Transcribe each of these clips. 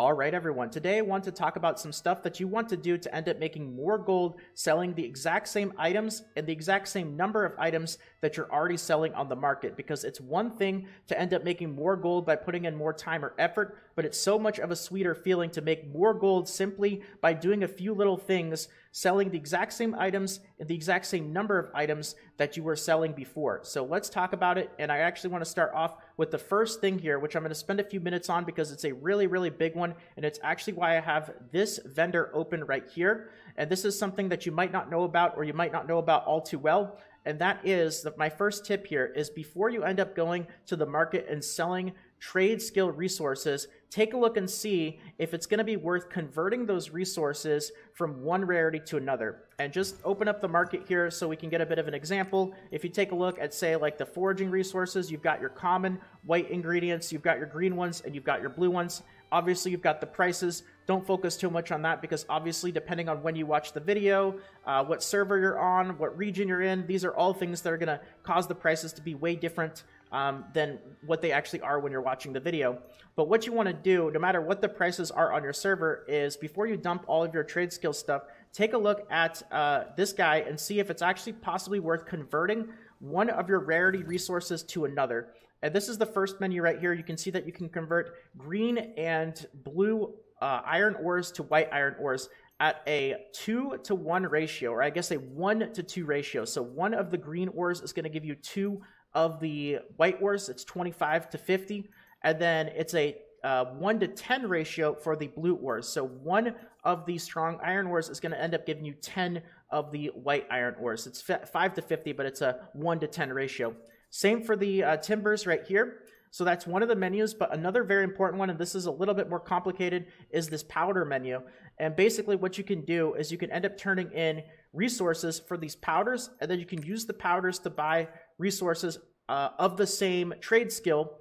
All right, everyone. Today I want to talk about some stuff that you want to do to end up making more gold selling the exact same items and the exact same number of items that you're already selling on the market, because it's one thing to end up making more gold by putting in more time or effort, but it's so much of a sweeter feeling to make more gold simply by doing a few little things, selling the exact same items and the exact same number of items that you were selling before. So let's talk about it. And I actually want to start off with the first thing here, which I'm going to spend a few minutes on because it's a really, really big one. And it's actually why I have this vendor open right here. And this is something that you might not know about, or you might not know about all too well. And that is that my first tip here is, before you end up going to the market and selling trade skill resources, take a look and see if it's going to be worth converting those resources from one rarity to another. And just open up the market here so we can get a bit of an example. If you take a look at, say, like the foraging resources, you've got your common white ingredients, you've got your green ones, and you've got your blue ones. Obviously, you've got the prices. Don't focus too much on that, because obviously, depending on when you watch the video, what server you're on, what region you're in, these are all things that are going to cause the prices to be way different than what they actually are when you're watching the video. But what you want to do, no matter what the prices are on your server, is before you dump all of your trade skill stuff, take a look at this guy and see if it's actually possibly worth converting one of your rarity resources to another. And this is the first menu right here. You can see that you can convert green and blue iron ores to white iron ores at a 2-to-1 ratio, or I guess a 1-to-2 ratio. So one of the green ores is going to give you 2 of the white ores. It's 25-to-50. And then it's a 1-to-10 ratio for the blue ores. So one of the strong iron ores is going to end up giving you 10 of the white iron ores. It's 5-to-50, but it's a 1-to-10 ratio. Same for the timbers right here. So that's one of the menus, but another very important one, and this is a little bit more complicated, is this powder menu. And basically what you can do is you can end up turning in resources for these powders, and then you can use the powders to buy resources of the same trade skill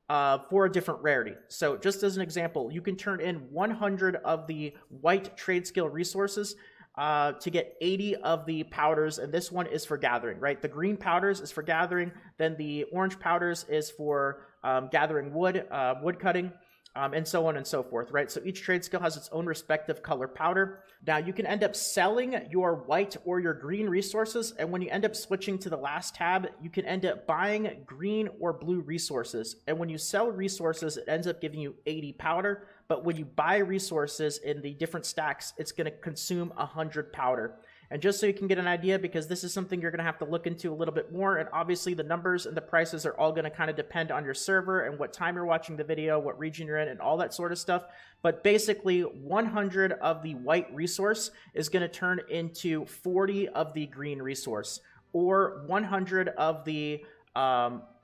for a different rarity. So just as an example, you can turn in 100 of the white trade skill resources to get 80 of the powders, and this one is for gathering, right? The green powders is for gathering, then the orange powders is for gathering wood, wood cutting, and so on and so forth, right? So each trade skill has its own respective color powder. Now you can end up selling your white or your green resources, and when you end up switching to the last tab, you can end up buying green or blue resources. And when you sell resources, it ends up giving you 80 powder, but when you buy resources in the different stacks, it's going to consume 100 powder. And just so you can get an idea, because this is something you're going to have to look into a little bit more, and obviously the numbers and the prices are all going to kind of depend on your server and what time you're watching the video, what region you're in, and all that sort of stuff. But basically, 100 of the white resource is going to turn into 40 of the green resource, or 100 of the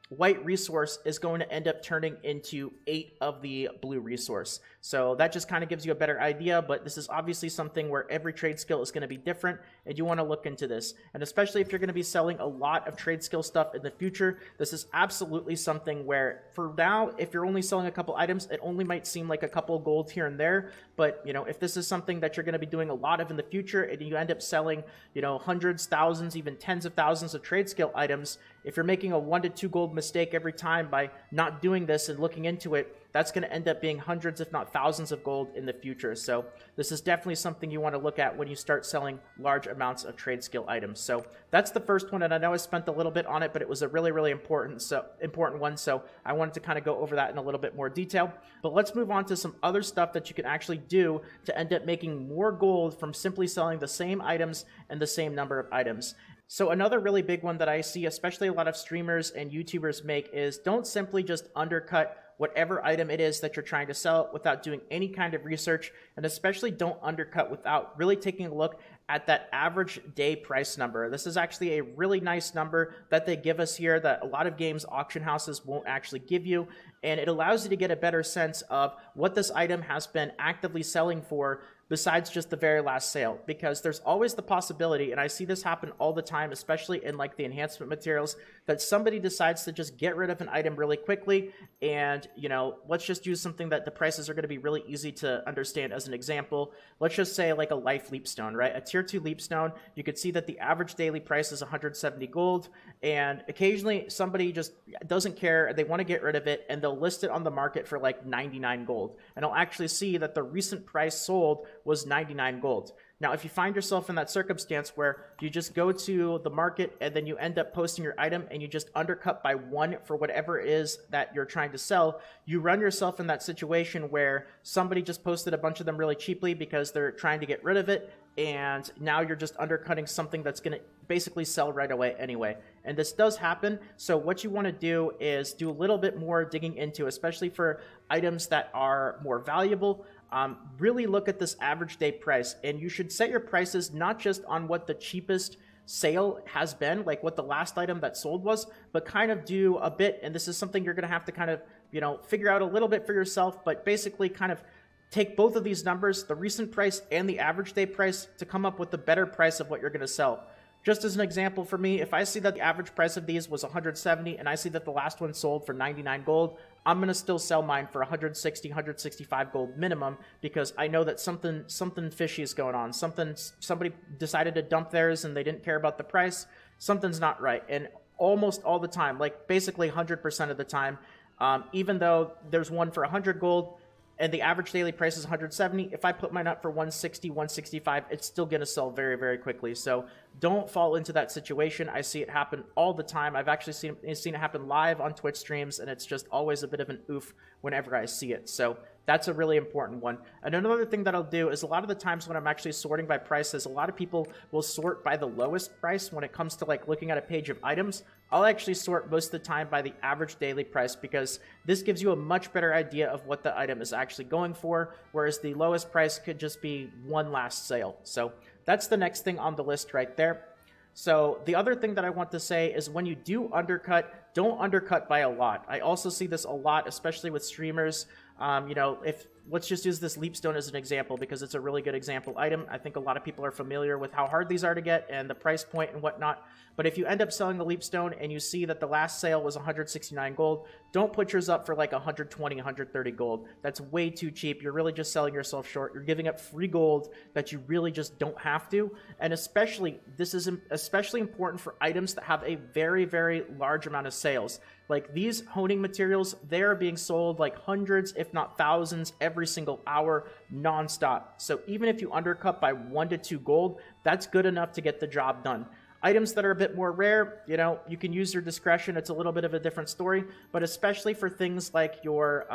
white resource is going to end up turning into 8 of the blue resource. So that just kind of gives you a better idea, but this is obviously something where every trade skill is going to be different, and you want to look into this. And especially if you're going to be selling a lot of trade skill stuff in the future, this is absolutely something where, for now, if you're only selling a couple items, it only might seem like a couple gold here and there, but, you know, if this is something that you're going to be doing a lot of in the future, and you end up selling, you know, hundreds, thousands, even tens of thousands of trade skill items, if you're making a 1 to 2 gold mistake every time by not doing this and looking into it, that's going to end up being hundreds, if not thousands, of gold in the future. So this is definitely something you want to look at when you start selling large amounts of trade skill items. So that's the first one, and I know I spent a little bit on it, but it was a really, really important one, so I wanted to kind of go over that in a little bit more detail. But let's move on to some other stuff that you can actually do to end up making more gold from simply selling the same items and the same number of items. So another really big one that I see, especially a lot of streamers and YouTubers make, is don't simply just undercut whatever item it is that you're trying to sell without doing any kind of research, and especially don't undercut without really taking a look at that average day price number. This is actually a really nice number that they give us here that a lot of games auction houses won't actually give you, and it allows you to get a better sense of what this item has been actively selling for besides just the very last sale, because there's always the possibility, and I see this happen all the time, especially in like the enhancement materials, that somebody decides to just get rid of an item really quickly. And, you know, let's just use something that the prices are going to be really easy to understand as an example. Let's just say like a life leap stone, right? A tier tier 2 Leapstone, you could see that the average daily price is 170 gold, and occasionally somebody just doesn't care, they want to get rid of it, and they'll list it on the market for like 99 gold. And I'll actually see that the recent price sold was 99 gold. Now, if you find yourself in that circumstance where you just go to the market and then you end up posting your item and you just undercut by 1 for whatever it is that you're trying to sell, you run yourself in that situation where somebody just posted a bunch of them really cheaply because they're trying to get rid of it, and now you're just undercutting something that's going to basically sell right away anyway. And this does happen, so what you want to do is do a little bit more digging into, especially for items that are more valuable. Really look at this average day price, and you should set your prices not just on what the cheapest sale has been, like what the last item that sold was, but kind of do a bit, and this is something you're going to have to kind of, you know, figure out a little bit for yourself, but basically kind of take both of these numbers, the recent price and the average day price, to come up with the better price of what you're going to sell. Just as an example for me, if I see that the average price of these was 170 and I see that the last one sold for 99 gold, I'm going to still sell mine for 160, 165 gold minimum, because I know that something fishy is going on. Somebody decided to dump theirs and they didn't care about the price. Something's not right. And almost all the time, like basically 100% of the time, even though there's one for 100 gold, and the average daily price is 170, if I put mine up for 160, 165, it's still going to sell very, very quickly. So don't fall into that situation. I see it happen all the time. I've actually seen it happen live on Twitch streams, and it's just always a bit of an oof whenever I see it. So that's a really important one. And another thing that I'll do is a lot of the times when I'm actually sorting by prices, a lot of people will sort by the lowest price when it comes to like looking at a page of items. I'll actually sort most of the time by the average daily price, because this gives you a much better idea of what the item is actually going for, whereas the lowest price could just be one last sale. So that's the next thing on the list right there. So the other thing that I want to say is when you do undercut, don't undercut by a lot. I also see this a lot, especially with streamers. You know, let's just use this Leapstone as an example because it's a really good example item. I think a lot of people are familiar with how hard these are to get and the price point and whatnot. But if you end up selling the Leapstone and you see that the last sale was 169 gold, don't put yours up for like 120, 130 gold. That's way too cheap. You're really just selling yourself short. You're giving up free gold that you really just don't have to. And especially, this is especially important for items that have a very, very large amount of sales. Like these honing materials, they are being sold like hundreds, if not thousands, every single hour, nonstop. So even if you undercut by 1 to 2 gold, that's good enough to get the job done. Items that are a bit more rare, you know, you can use your discretion. It's a little bit of a different story, but especially for things like your,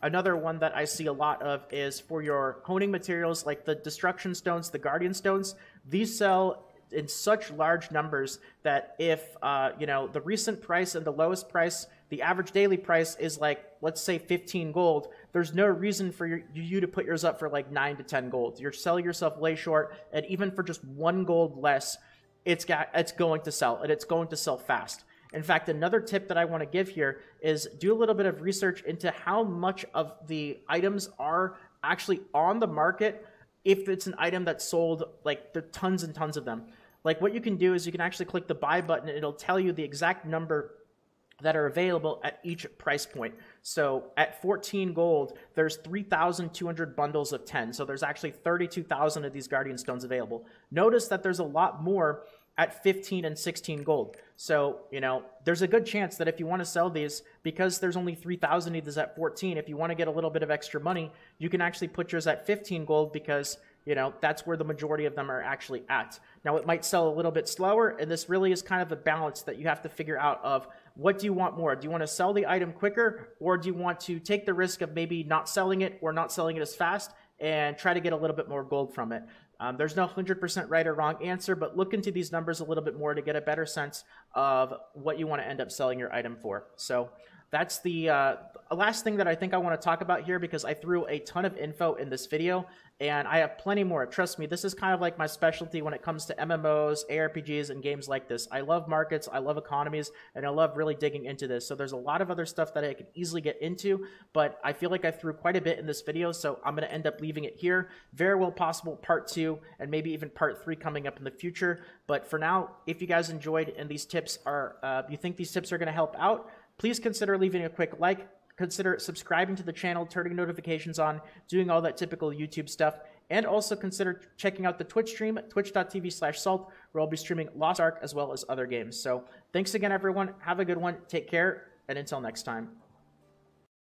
another one that I see a lot of is for your honing materials, like the destruction stones, the guardian stones. These sell in such large numbers that if, you know, the recent price and the lowest price, the average daily price is like, let's say 15 gold, there's no reason for you to put yours up for like 9 to 10 gold. You're selling yourself way short, and even for just 1 gold less, it's going to sell, and it's going to sell fast. In fact, another tip that I want to give here is do a little bit of research into how much of the items are actually on the market if it's an item that's sold, like there are tons and tons of them. Like what you can do is you can actually click the buy button and it'll tell you the exact number that are available at each price point. So at 14 gold, there's 3,200 bundles of 10. So there's actually 32,000 of these Guardian Stones available. Notice that there's a lot more at 15 and 16 gold. So, you know, there's a good chance that if you want to sell these, because there's only 3,000 of these at 14, if you want to get a little bit of extra money, you can actually put yours at 15 gold because, you know, that's where the majority of them are actually at. Now, it might sell a little bit slower, and this really is kind of a balance that you have to figure out of what do you want more? Do you want to sell the item quicker, or do you want to take the risk of maybe not selling it or not selling it as fast and try to get a little bit more gold from it? There's no 100% right or wrong answer, but look into these numbers a little bit more to get a better sense of what you want to end up selling your item for. So that's the last thing that I think I want to talk about here, because I threw a ton of info in this video, and I have plenty more. Trust me, this is kind of like my specialty when it comes to MMOs, ARPGs, and games like this. I love markets, I love economies, and I love really digging into this. So there's a lot of other stuff that I could easily get into, but I feel like I threw quite a bit in this video, so I'm going to end up leaving it here. Very well possible part 2 and maybe even part 3 coming up in the future. But for now, if you guys enjoyed and these tips are, you think these tips are going to help out, please consider leaving a quick like, consider subscribing to the channel, turning notifications on, doing all that typical YouTube stuff. And also consider checking out the Twitch stream, twitch.tv/salt, where I'll be streaming Lost Ark as well as other games. So thanks again, everyone. Have a good one. Take care. And until next time.